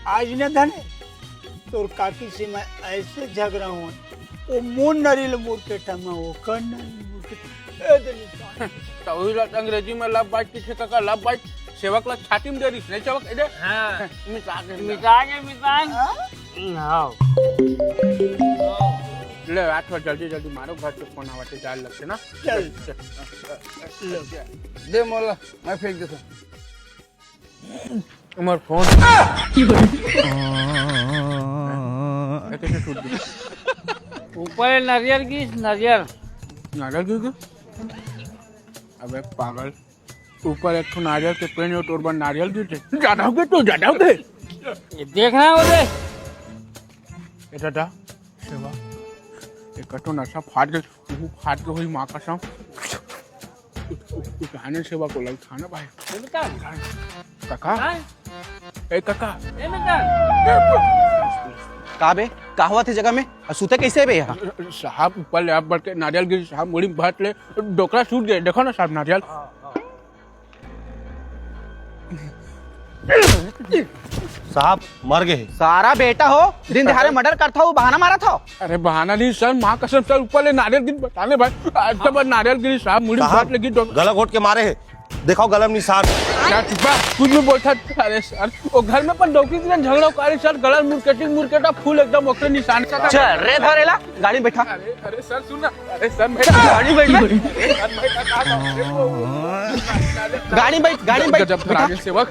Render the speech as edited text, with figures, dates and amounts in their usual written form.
आज न धने तोर काकी से मैं ऐसे झगड़ा हूँ वो मुन नरील मुर्केटा में वो कन मुर्केटा अंग्रेजी में लव बाइट की काका लव बाइट सेवकला छाती में दे रही नहीं सेवक इधर हाँ मिटागे ले रात को जल्दी जल्दी मारो घर से फोन आवाते जाल लगते ना चल दे मोला मैं फेंक देता उमर फोन कैसे छूट गई ऊपर नारियल की नारियल नारियल क्यों अबे पागल ऊपर एक नारियल के पेड़ और तोड़ नारियल गिरते ज्यादा हो गए तो ज्यादा हो गए ये देखना है उधर ये दादा सेवा एक कटो नशा फाट के हुई माँ का शाम उठाने सेवा को लग खाना भाई काका ए काका कहा बे कहा हुआ थे जगह में सूते कैसे बे यहाँ साहब ऊपर ले आप बढ़ के नारियल गिरी साहब मुड़ी भाट ले डोकरा छूट गए देखो ना साहब नारियल साहब मर गए सारा बेटा हो दिन दिहाड़े मर्डर करता हो बहाना मारा था अरे बहाना नहीं सर माँ कसम सर ऊपर ले नारियल गिरी बताने भाई आज तक नारियल गिरी साहब मुड़ी भाट लगी गला घोट के मारे है दिखाओ गलम निशान क्या चिपा कुछ भी बोलता अरे सर वो घर में पर डॉक्टर के झगड़ा करे सर गला मुर्केटा फूल एकदम ओकरे निशान का चल रे धरेला गाड़ी में बैठा अरे सर सुन अरे सर मेरा गाड़ी में बैठ गाड़ी में बैठ गजब सेवक